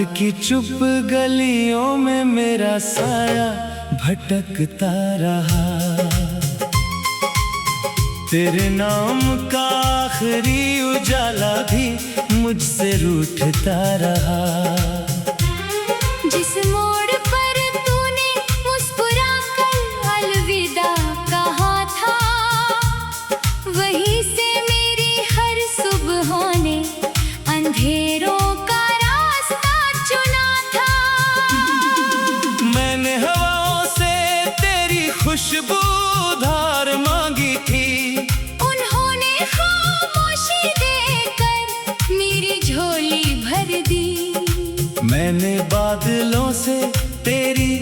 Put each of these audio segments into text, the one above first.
की चुप गलियों में मेरा साया भटकता रहा। तेरे नाम का आखिरी उजाला भी मुझसे रूठता रहा। जिस मोड़ पर तूने मुस्कुराकर अलविदा कहा था, वहीं से मेरी हर सुबह ने अंधेरों का रास्ता चुना था। मैंने हवाओं से तेरी खुशबू उधार मांगी थी, उन्होंने खामोशी देकर मेरी झोली भर दी। मैंने बादलों से तेरी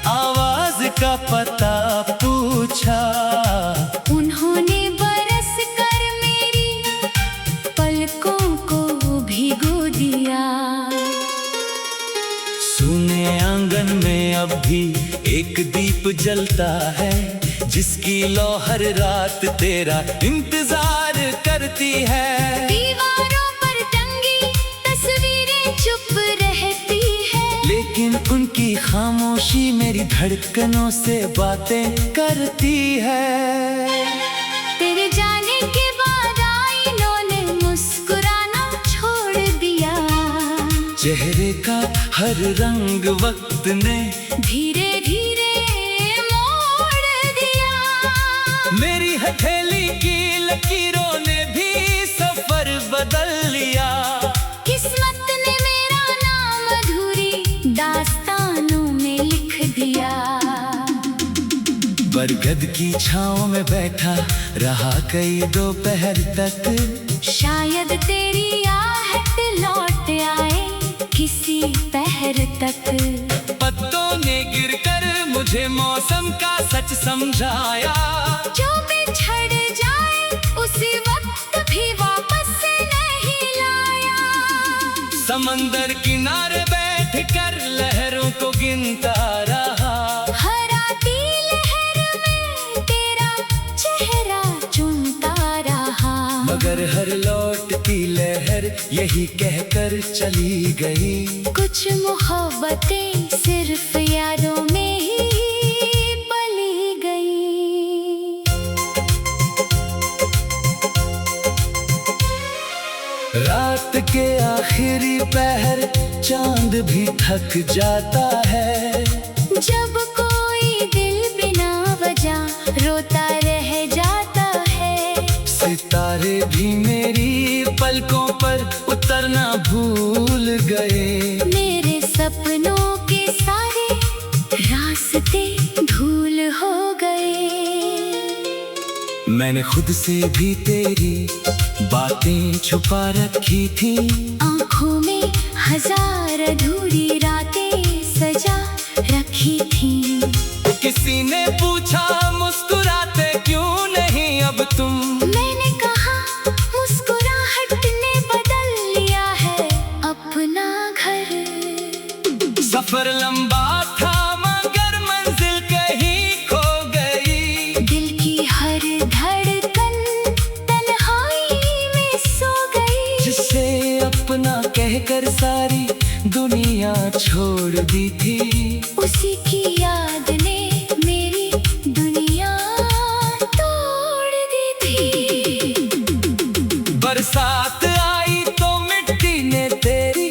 आवाज का पता पूछा, उन्होंने बरस कर मेरी पलकों को भिगो दिया। सुने आंगन में अब भी एक दीप जलता है, जिसकी लौ हर रात तेरा इंतजार करती है। दीवारों पर टंगी तस्वीरें चुप रहती है, लेकिन उनकी खामोशी मेरी धड़कनों से बातें करती है। तेरे जाने के बाद आईनों ने मुस्कुराना छोड़ दिया। चेहरे का हर रंग वक्त ने धीरे धीरे मोड़ दिया। मेरी हथेली की लकीरों ने भी सफर बदल लिया। किस्मत ने मेरा नाम अधूरी दास्तानों में लिख दिया। बरगद की छांव में बैठा रहा कई दोपहर तक, शायद तेरी आहट लौट आए किसी पहर तक। पत्तों ने गिरकर मुझे मौसम का सच समझाया। जो बिछड़ जाए उसी वक्त भी वापस नहीं लाया। समंदर किनारे बैठ कर लहरों को गिनता रहा। हर आती लहर में तेरा चेहरा चुनता रहा। मगर हर लौटती लहर यही कहकर चली गई, कुछ मोहब्बतें सिर्फ यादों में ही पली गई। रात के आखिरी पहर चांद भी थक जाता है। जब कोई दिल बिना वजह रोता रह जाता है, सितारे भी मेरी पलकों पर उतरना भूल गए। मेरे सपनों के सारे रास्ते धूल हो गए। मैंने खुद से भी तेरी बातें छुपा रखी थी। आँखों में हजार अधूरी रातें सजा रखी थी। किसी ने पूछा मुस्कुराते क्यों नहीं अब तुम। मैंने कहा मुस्कुराहट ने बदल लिया है अपना घर। सफर लंबा था मगर मंजिल कहीं खो गई। दिल की हर धड़कन तन्हाई में सो गई। जिसे अपना कहकर सारी दुनिया छोड़ दी थी, उसी की याद ने मेरी दुनिया तोड़ दी थी। बरसात आई तो मिट्टी ने तेरी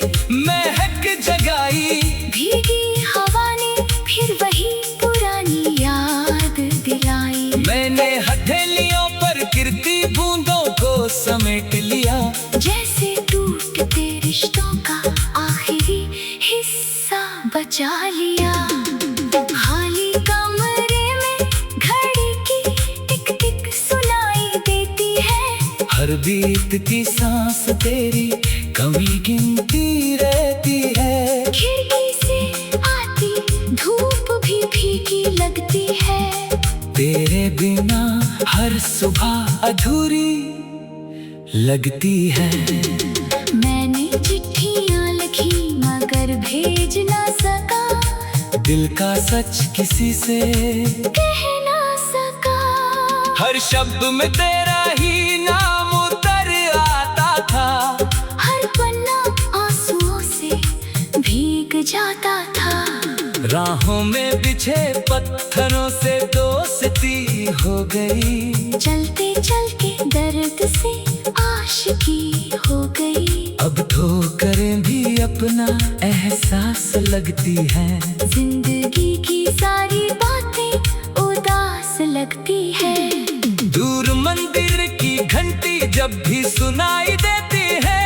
महक जगाई। भीगी हवा ने फिर वही पुरानी याद दिलाई। मैंने हथेलियों पर गिरती बूंदों को समेट लिया। जैसे टूटते रिश्तों का आखिरी हिस्सा बचा लिया। खाली कमरे में घड़ी की टिक टिक सुनाई देती है। हर बीतती सांस तेरी कमी गिनती रहती है। खिड़की से आती धूप भी फीकी लगती है। तेरे बिना हर सुबह अधूरी लगती है। मैंने चिट्ठियाँ लिखी मगर भेज ना सका। दिल का सच किसी से कह ना सका। हर शब्द में तेरा ही नाम उतर आता था। हर पन्ना आंसुओं से राहों में बिछे पत्थरों से दोस्ती हो गई। चलते चलते दर्द से आशिकी हो गई। अब ठोकरें भी अपना एहसास लगती हैं। जिंदगी की सारी बातें उदास लगती है। दूर मंदिर की घंटी जब भी सुनाई देती है,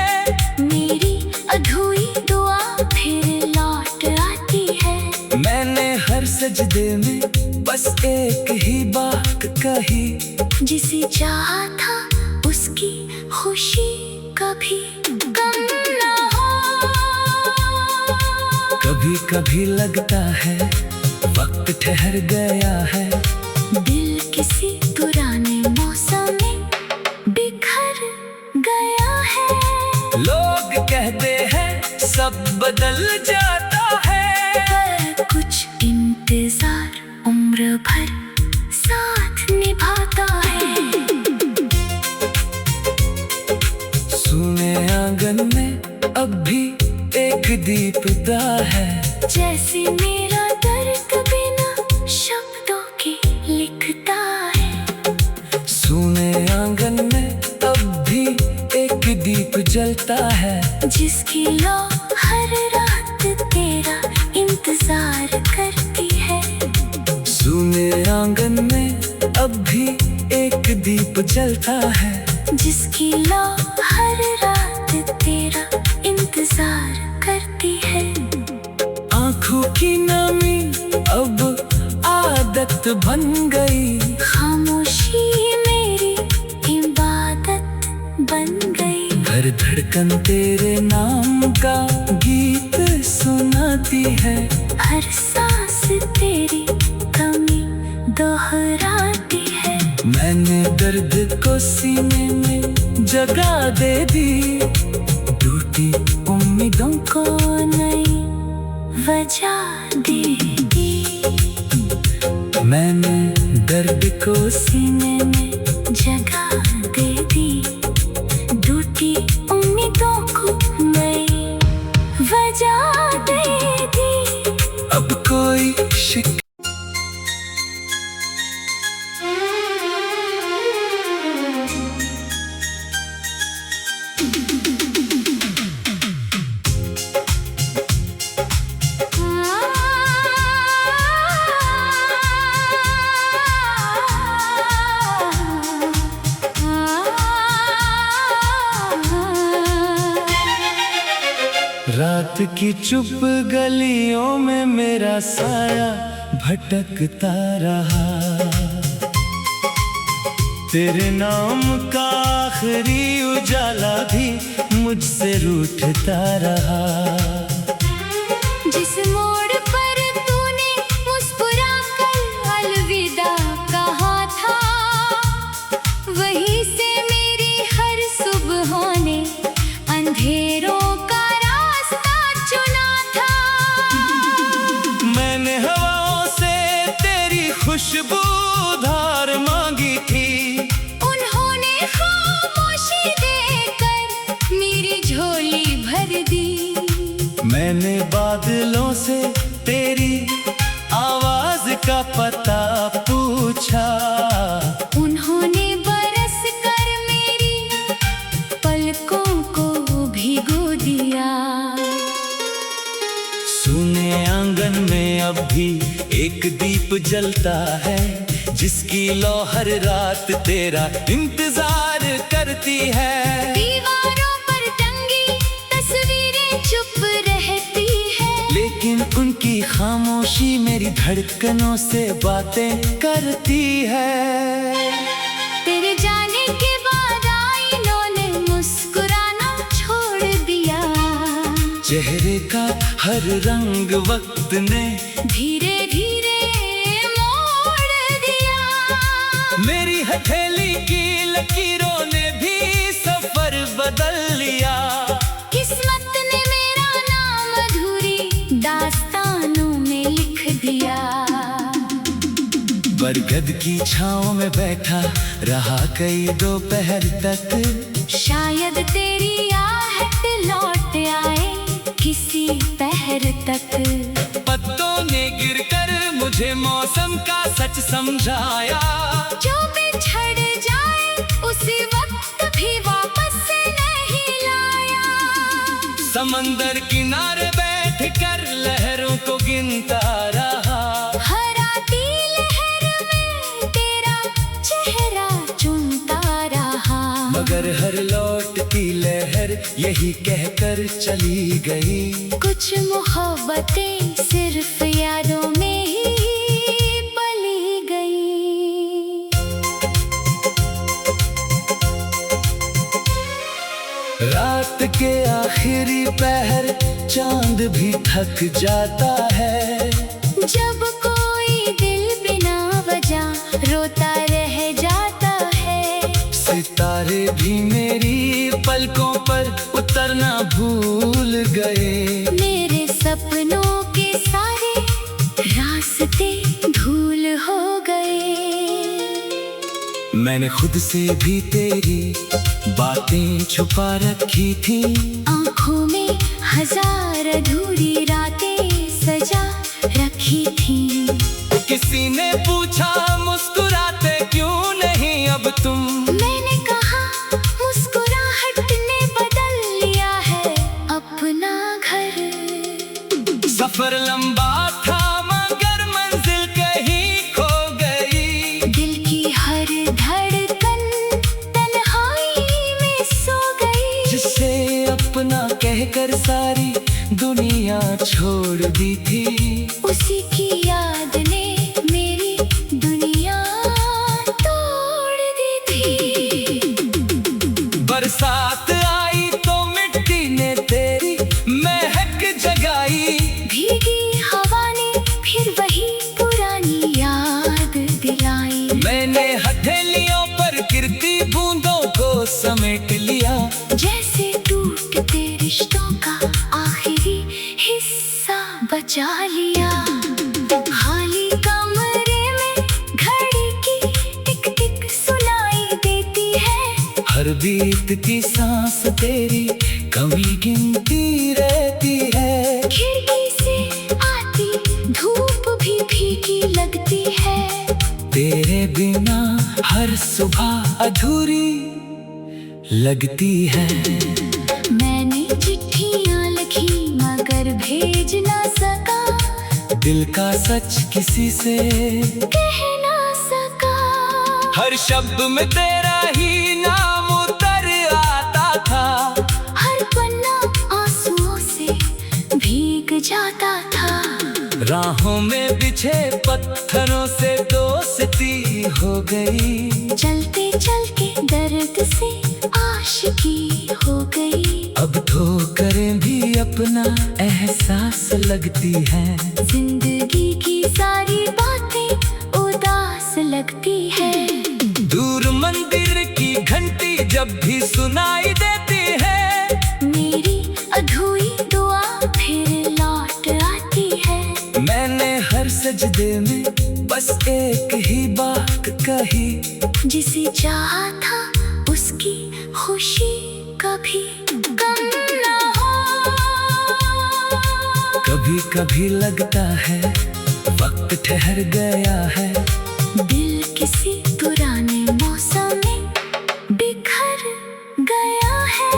मेरी अधूरी दुआ फिर लौट आती है। मैंने हर सजदे में बस एक ही बात कही, जिसे चाहा था उसकी खुशी कभी कम ना हो। कभी कभी लगता है वक्त ठहर गया है। दिल किसी पुराने मौसम में बिखर गया है। लोग कहते हैं सब बदल जाता है, पर कुछ इंतजार उम्र भर साथ निभाता है। सुने आंगन में अब भी एक दीपदा है। जैसे मेरा दर्द बिना शब्दों के लिखता है। सुने आंगन में अब भी एक दीप जलता है, जिसकी लौ हर रात तेरा इंतजार करती है। सुने आंगन में अब भी एक दीप जलता है, जिसकी लौ हर रात तेरा इंतजार करती है। आँखों की नमी अब आदत बन गई। खामोशी मेरी इबादत बन गई। हर धड़कन तेरे नाम का गीत सुनाती है। हर सांस तेरी कमी दोहराती है। मैंने दर्द को सीने में जगह दे दी, टूटी उम्मीदों को नई वजह दे दी। मैंने दर्द को सीने में जगह दे दी, टूटी उम्मीदों को नई वजह दे दी। अब कोई शिक रात की चुप गलियों में मेरा साया भटकता रहा। तेरे नाम का आखिरी उजाला भी मुझसे रूठता रहा। जिस मोड़ पर तूने मुस्कुराकर अलविदा कहा था, वहीं से मेरी हर सुबह ने अंधेरों का रास्ता चुना था। मैंने हवाओं से तेरी खुशबू उधार मांगी थी। उन्होंने खामोशी देकर मेरी झोली भर दी। मैंने बादलों से तेरी आवाज का पता पूछा। उन्होंने बरस कर मेरी पलकों को भिगो दिया। सुने आंगन में अब भी एक दीप जलता है, जिसकी लौ हर रात तेरा इंतजार करती है। दीवारों पर टंगी तस्वीरें चुप रहती है, लेकिन उनकी खामोशी मेरी धड़कनों से बातें करती है। तेरे जाने के बाद आईनों ने मुस्कुराना छोड़ दिया। चेहरे का हर रंग वक्त ने धीरे धीरे मोड़ दिया। मेरी हथेली की लकीरों ने भी सफर बदल लिया। किस्मत ने मेरा नाम अधूरी दास्तानों में लिख दिया। बरगद की छांव में बैठा रहा कई दोपहर तक। शायद तेरी आहट लौट आए किसी पहर तक। पत्तों ने मुझे मौसम का सच समझाया। जो बिछड़ जाए उसी वक्त भी वापस नहीं लाया। समंदर किनारे बैठ कर लहरों को गिनता रहा। हर आती लहर में तेरा चेहरा चुनता रहा। मगर हर लौटती लहर यही कहकर चली गई। कुछ मोहब्बतें सिर्फ यादों में ही पली गई। रात के आखिरी पहर चांद भी थक जाता है। जब कोई दिल बिना वजह रोता रह जाता है। सितारे भी मेरी पलकों पर उतरना भूल गए। मेरे सपनों के सारे रास्ते धूल हो गए। मैंने खुद से भी तेरी बातें छुपा रखी थी। आँखों में हजार अधूरी रातें सजा रखी थी। किसी ने पूछा मुस्कुराते क्यों नहीं अब तुम। मैंने कहा मुस्कुराहट ने बदल लिया है अपना घर। सफर लंबा था मगर मंजिल कहीं खो गई। दिल की हर धड़कन तन्हाई में सो गई। जिसे अपना कहकर सारी दुनिया छोड़ दी थी। उसी की याद ने मेरी दुनिया तोड़ दी थी। बरसात आई तो मिट्टी ने तेरी महक जगाई। भीगी हवा ने फिर वही पुरानी याद दिलाई। मैंने हथेलियों पर गिरती बूंदों को समेट लिया। जैसे टूटते रिश्तों का आखिरी हिस्सा बचा लिया। खाली कमरे में घड़ी की टिक टिक सुनाई देती है। हर बीतती सांस तेरी कमी गिनती रहती है। खिड़की से आती धूप भी भीगी लगती है। तेरे बिना हर सुबह अधूरी लगती है। मैंने चिट्ठियाँ लिखी मगर भेज ना सका। दिल का सच किसी से कह ना सका। हर शब्द में तेरा ही नाम उतर आता था। हर पन्ना आंसुओं से भीग जाता था। राहों में बिछे पत्थरों से दोस्ती हो गई। चलते चलते दर्द से आशिकी हो गई। अब ठोकरें भी अपना एहसास लगती हैं। जिंदगी की सारी बातें उदास लगती है। दूर मंदिर की घंटी जब भी सुनाई देती है। मेरी अधूरी दुआ फिर लौट आती है। मैंने हर सजदे में बस एक ही बात कही। जिसे चाहा था उसकी खुशी कभी कम ना हो। कभी कभी लगता है वक्त ठहर गया है। दिल किसी पुराने मौसम में बिखर गया है।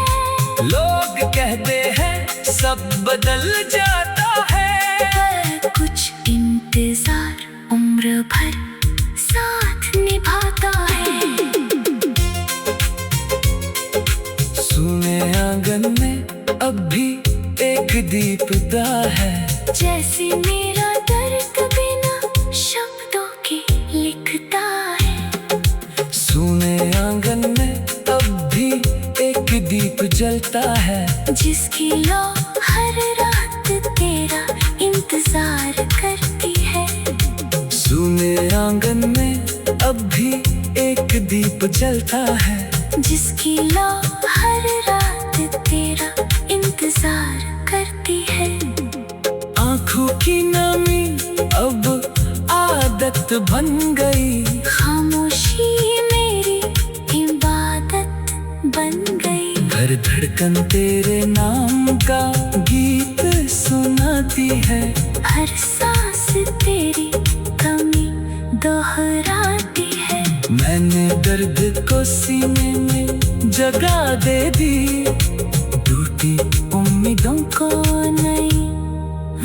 लोग कहते हैं सब बदल जाता है। पर कुछ इंतजार उम्र भर साथ निभाता है। सुने आंगन में अब भी एक दीपदा है। जैसे मेरा दर्द बिना शब्दों के लिखता है। सुने आंगन में अब भी एक दीप जलता है। जिसकी लौ हर रात तेरा इंतजार करती है। सुने आंगन में अब भी एक दीप जलता है। जिसकी लौ हर रात तेरा इंतजार करती है। आँखों की नमी अब आदत बन गई। खामोशी मेरी इबादत बन गई। हर धड़कन तेरे नाम का गीत सुनाती है। हर सांस तेरी दोहराती है। मैंने दर्द को सीने में जगह दे दी, टूटी उम्मीदों को नई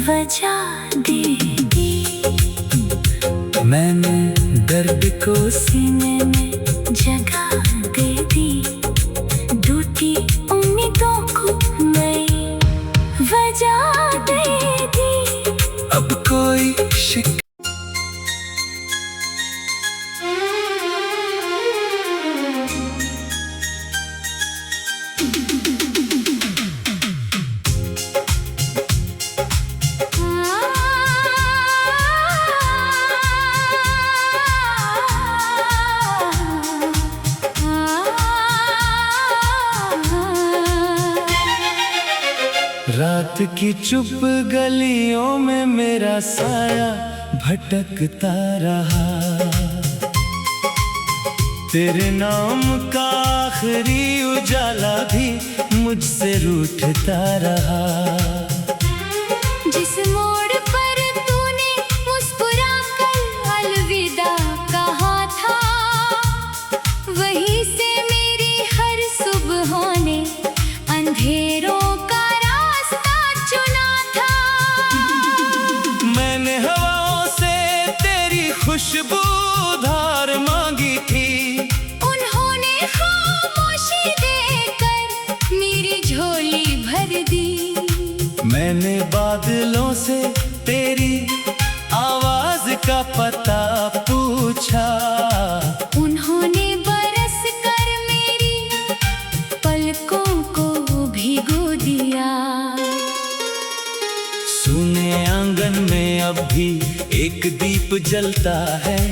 वजह दे दी। मैंने दर्द को सीने में जगह दे दी, टूटी उम्मीदों को नई वजह दे दी। अब कोई शिक रात की चुप गलियों में मेरा साया भटकता रहा, तेरे नाम का आखिरी उजाला भी मुझसे रूठता रहा। जिस मोड़ पर तूने मुस्कुराकर अलविदा कहा था, वहीं से मेरी हर सुबह ने अंधेरों का रास्ता चुना था। मैंने हवाओं से तेरी खुशबू उधार मांगी थी, उन्होंने खामोशी देकर मेरी झोली भर दी। मैंने बादलों से तेरी आवाज का पता पूछा, उन्होंने बरस कर मेरी पलकों को भिगो दिया। सुने आंगन में अब भी एक दीप जलता है,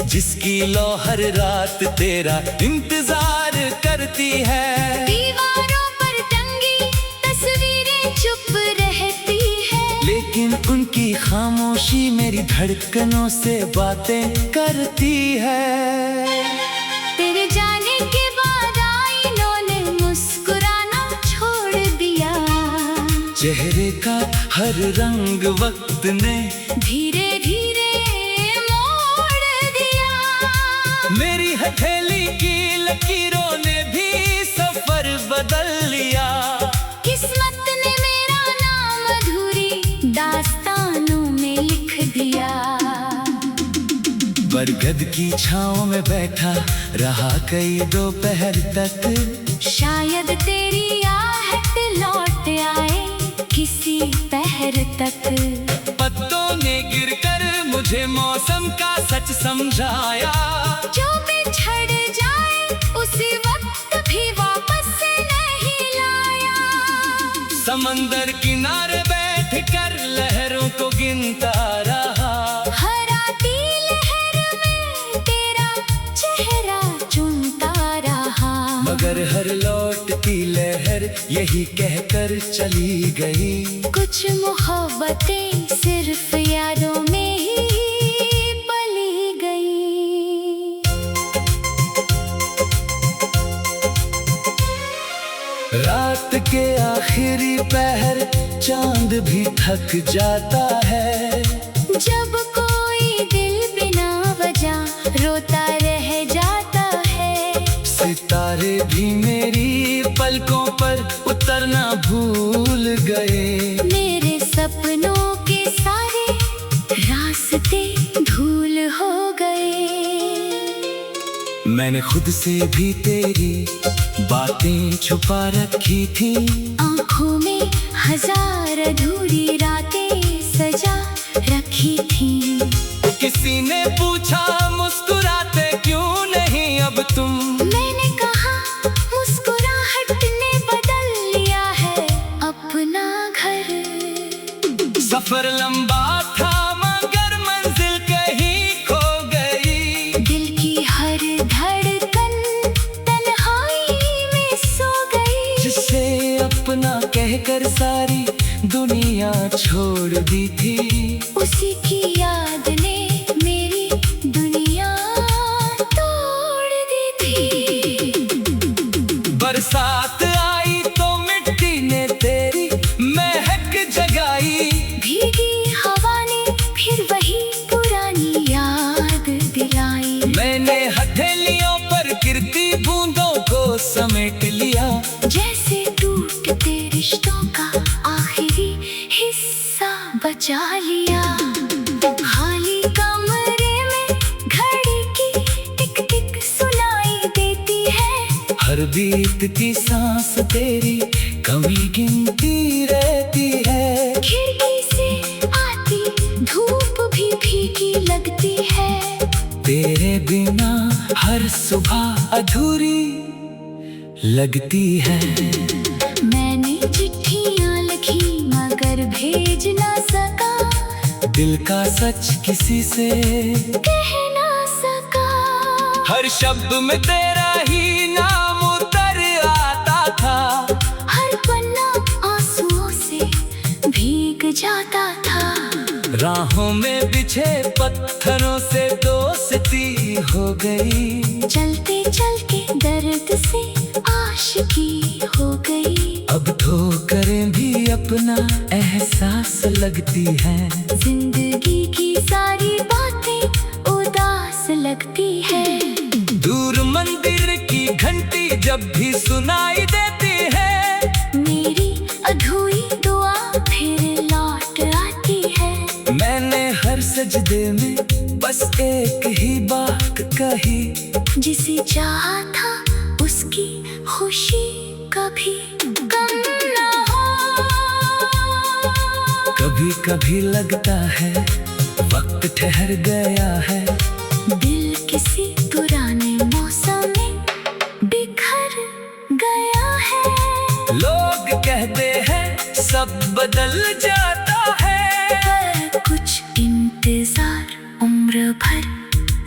जिसकी लौ हर रात तेरा इंतजार करती है। दीवारों पर टंगी तस्वीरें चुप रहती है, लेकिन उनकी खामोशी मेरी धड़कनों से बातें करती है। तेरे जाने के बाद आईनों ने मुस्कुराना छोड़ दिया, चेहरे का हर रंग वक्त ने धीरे धीरे मोड़ दिया। मेरी हथेली की लकीरों ने भी सफर बदल लिया। किस्मत ने मेरा नाम अधूरी दास्तानों में लिख दिया। बरगद की छांव में बैठा रहा कई दोपहर तक, शायद तेरी आहट लौट आए किसी पहर तक। पत्तों ने गिरकर मुझे मौसम का सच समझाया, जो बिछड़ जाए उसी वक्त भी वापस नहीं लाया। समंदर किनारे बैठ कर लहरों को गिनता रहा, हर आती लहर में तेरा चेहरा चुनता रहा। मगर हर लौटती लहर यही कहकर चली गई, कुछ मोहब्बतें सिर्फ यादों में ही पली गई। रात के आखिरी पहर चांद भी थक जाता है, जब कोई दिल बिना वजह रोता रह जाता है। सितारे भी मेरी पलकों पर उतरना भूल गए, मेरे सपनों के सारे रास्ते धूल हो गए। मैंने खुद से भी तेरी बातें छुपा रखी थी, आँखों में हजार अधूरी रातें सजा रखी थी। किसी ने पूछा मुस्कुराते क्यों नहीं अब तुम, मैंने कहा मुस्कुराहट ने बदल लिया है अपना घर। सफर लंबा था मगर मंजिल कहीं खो गई, दिल की हर धड़कन तन्हाई में सो गई। जिसे अपना कहकर सारी दुनिया छोड़ दी थी, उसी की याद ने मेरी दुनिया तोड़ दी थी। बरसात आई तो मिट्टी ने तेरी महक जगाई, भीगी हवा ने फिर वही पुरानी याद दी। बजा लिया। खाली कमरे में घड़ी की टिक टिक सुनाई देती है। हर बीत की सांस तेरी कमी गिनती रहती है। खिड़की से आती धूप भी फीकी लगती है। तेरे बिना हर सुबह अधूरी लगती है। मैंने चिट्ठियां लिखी मगर भेज ना सका। दिल का सच किसी से कह ना सका। हर शब्द में तेरा ही नाम उतर आता था। हर पन्ना आंसुओं से भीग जाता था। राहों में बिछे पत्थरों से दोस्ती हो गई। चलते चल के दर्द से आशिकी हो गई। अब ठोकरें भी अपना एहसास लगती हैं। जिंदगी की सारी बातें उदास लगती है। दूर मंदिर की घंटी जब भी सुनाई देती है। मेरी अधूरी दुआ फिर लौट आती है। मैंने हर सजदे में बस एक ही बात कही। जिसे चाहा था उसकी खुशी कभी कम ना हो। कभी कभी लगता है वक्त ठहर गया है। दिल किसी पुराने मौसम में बिखर गया है। लोग कहते हैं सब बदल जाता है। पर कुछ इंतजार उम्र भर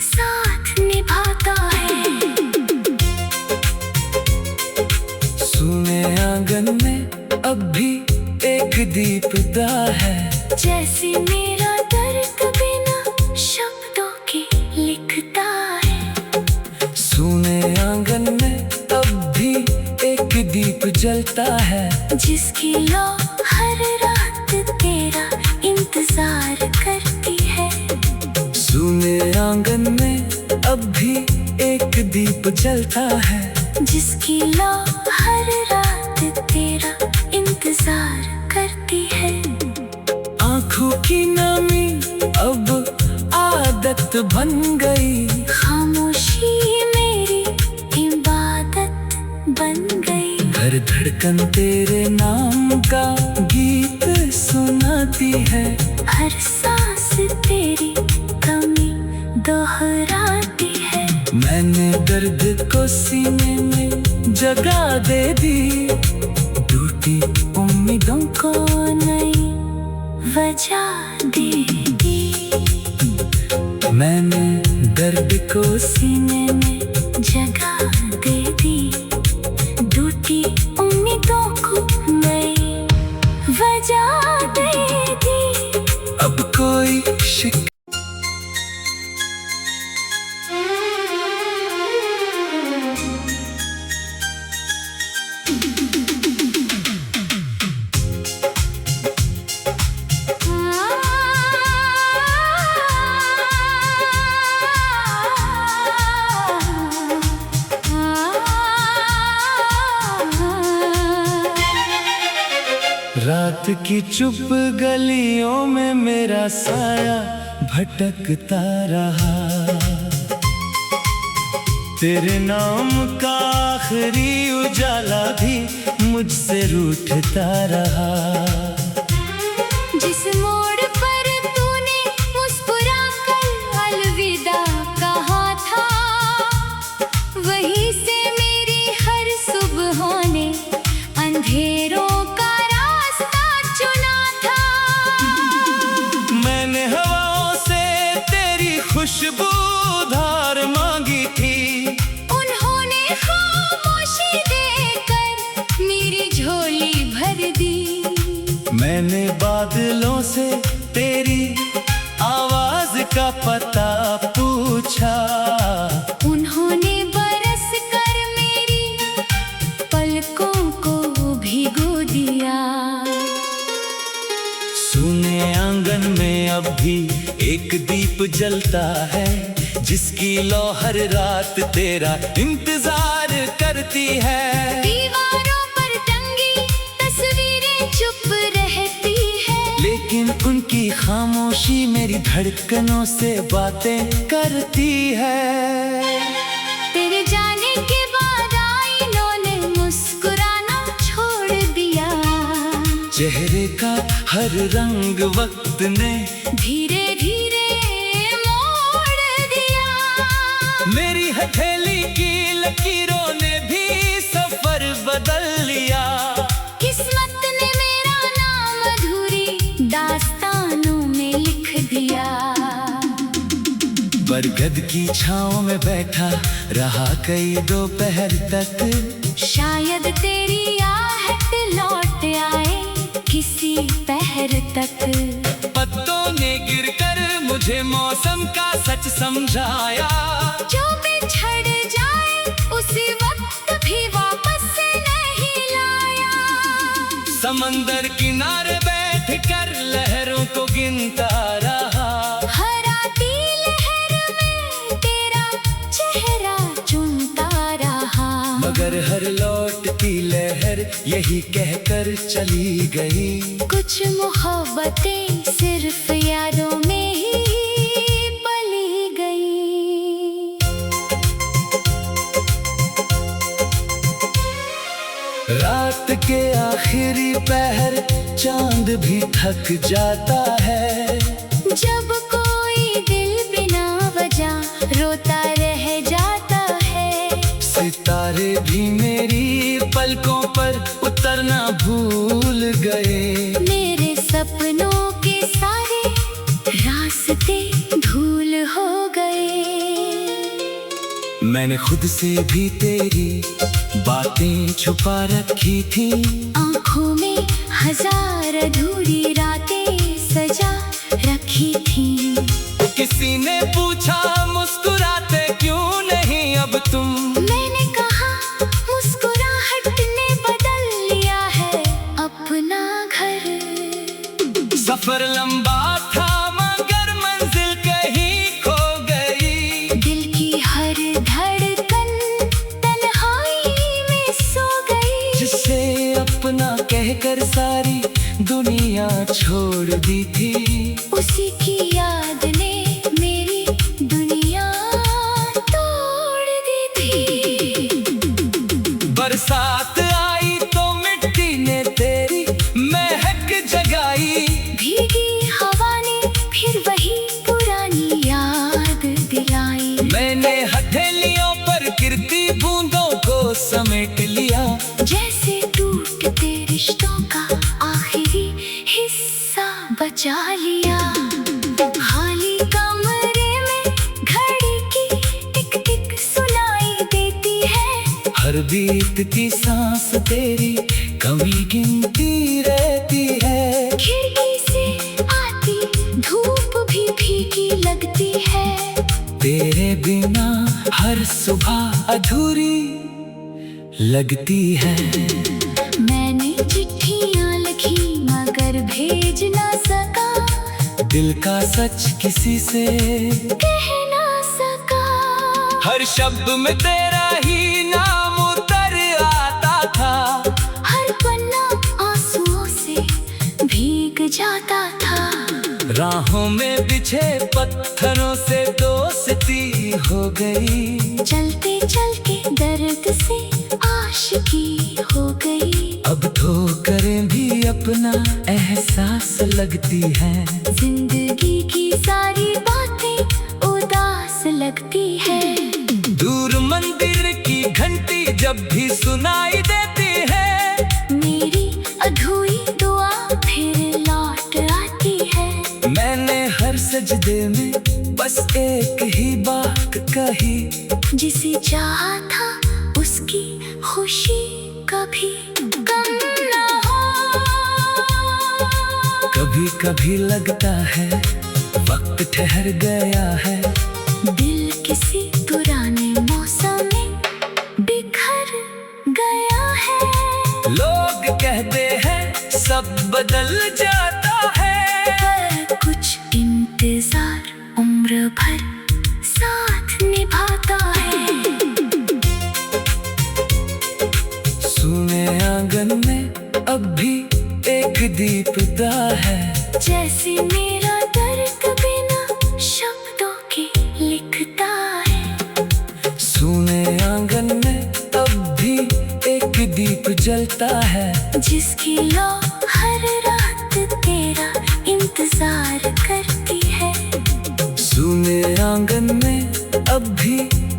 साथ निभाता है। सुने आंगन में अब भी एक दीपदा है। जैसे मेरा दर्द बिना शब्दों के लिखता है। सुने आंगन में अब भी एक दीप जलता है। जिसकी लो हर रात तेरा इंतजार करती है। सुने आंगन में अब भी एक दीप जलता है। जिसकी लो हर रात तेरा इंतजार करती है। आँखों की नमी अब आदत बन गई। खामोशी मेरी इबादत बन गई। हर धड़कन तेरे नाम का गीत सुनाती है। हर सांस तेरी कमी दोहराती है। मैंने दर्द को सीने में जगह दे दी। टूटी उम्मीदों को नई वजह दे दी। मैंने दर्द को सीने में जगह दे दी। टूटी उम्मीदों को नई वजह दे दी। अब कोई शिक रात की चुप गलियों में मेरा साया भटकता रहा। तेरे नाम का आखिरी उजाला भी मुझसे रूठता रहा। जिस मोड़ पर तूने मुस्कुराकर अलविदा कहा था। वहीं से मेरी हर सुबह ने अंधेरों का रास्ता चुना था। मैंने हवाओं से तेरी खुशबू उधार मांगी थी। उन्होंने खामोशी देकर मेरी झोली भर दी। मैंने बादलों से तेरी आवाज का पता पूछा। उन्होंने बरस कर मेरी पलकों को भिगो दिया। सुने आंगन में अब भी एक दीप जलता है। जिसकी लौ हर रात तेरा इंतजार करती है। दीवारों पर टंगी तस्वीरें चुप रहती है। लेकिन उनकी खामोशी मेरी धड़कनों से बातें करती है। तेरे जाने के बाद आईनों ने मुस्कुराना छोड़ दिया। चेहरे का हर रंग वक्त ने धीरे धीरे मोड़ दिया। मेरी हथेली की लकीरों ने भी सफर बदल लिया। किस्मत ने मेरा नाम अधूरी दास्तानों में लिख दिया। बरगद की छांव में बैठा रहा कई दोपहर तक। शायद तेरी आहट लौट आए किसी पहर तक। पत्तों ने गिरकर मुझे मौसम का सच समझाया। जो बिछड़ जाए उसी वक्त भी वापस नहीं लाया। समंदर किनारे बैठ कर लहरों को गिनता रहा। हर आती लहर में तेरा चेहरा चुनता रहा। मगर हर लौटती लहर यही कहकर चली गई। कुछ मोहब्बतें सिर्फ यादों में ही पली गई। रात के आखिरी पहर चांद भी थक जाता है। जब कोई दिल बिना वजह रोता रह जाता है। सितारे भी मेरी पलकों पर उतरना भूल गए। मेरे सपनों के सारे रास्ते धूल हो गए। मैंने खुद से भी तेरी बातें छुपा रखी थी। आँखों में हजार अधूरी रातें सजा रखी थी। किसी ने पूछा मुस्कुराते क्यों नहीं अब तुम। मैंने कहा मुस्कुराहट ने बदल लिया है अपना घर। सफर लंबा था मगर मंजिल कहीं खो गई। दिल की हर धड़कन तन्हाई में सो गई। जिसे अपना कहकर सारी दुनिया छोड़ दी थी। उसी की याद ने मेरी दुनिया तोड़ दी थी। बरसात आई तो मिट्टी ने तेरी महक जगाई। भीगी हवा ने फिर वही पुरानी याद दिलाई। मैंने हथेलियों पर गिरती बूंदों को समेट लिया। जैसे टूटते रिश्तों का आखिरी हिस्सा बचा लिया। खाली कमरे में घड़ी की टिक टिक सुनाई देती है। हर बीतती सांस तेरी कमी गिनती रहती है। खिड़की से आती धूप भी भीगी लगती है। तेरे बिना हर सुबह अधूरी लगती है। मैंने चिट्ठियाँ लिखी मगर भेज ना सका। दिल का सच किसी से कह ना सका। हर शब्द में तेरा ही नाम उतर आता था। हर पन्ना आंसुओं से भीग जाता था। राहों में बिछे पत्थरों से दोस्ती हो गई। चलते चलते दर्द से आशिकी हो गई। अब ठोकरें भी अपना एहसास लगती हैं। जिंदगी की सारी बातें उदास लगती है। दूर मंदिर की घंटी जब भी सुनाई देती है। मेरी अधूरी दुआ फिर लौट आती है। मैंने हर सजदे में बस एक ही बात कही। जिसे चाहा था उसकी खुशी कभी कम ना हो। कभी कभी लगता है वक्त ठहर गया है। दिल किसी पुराने मौसम में बिखर गया है। लोग कहते हैं सब बदल जाता है। पर कुछ इंतजार उम्र भर साथ निभाता है। सुने आंगन में अब भी एक दीपदा है। जैसे मेरा जलता है, जिसकी लो हर रात तेरा इंतजार करती है। सुने आंगन में अब भी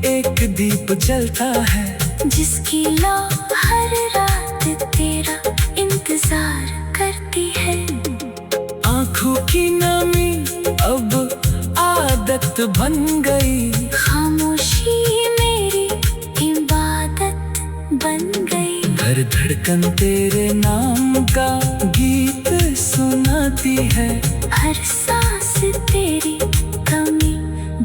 एक दीप जलता है, जिसकी लो हर रात तेरा इंतजार करती है। आंखों की नमी अब आदत बन गई, खामोशी मेरी इबादत बन गई। हर धड़कन तेरे नाम का गीत सुनाती है, हर सांस तेरी कमी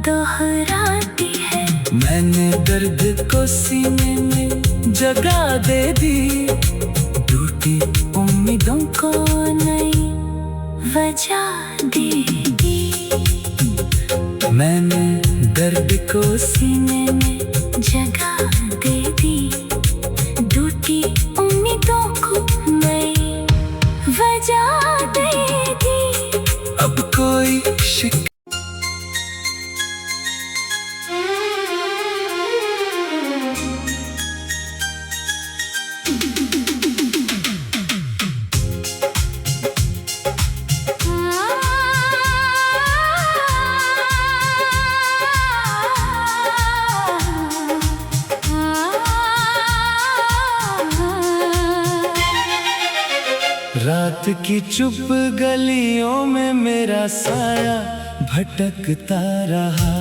दोहराती है। मैंने दर्द को सीने में जगह दे दी, टूटी उम्मीदों को नई वजह दे दी। मैंने दर्द को सीने में जगह दे दी, टूटी उम्मीदों को नई वजह दे दी। अब कोई शिक रात की चुप गलियों में मेरा साया भटकता रहा,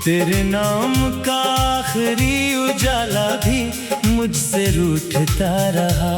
तेरे नाम का आखिरी उजाला भी मुझसे रूठता रहा।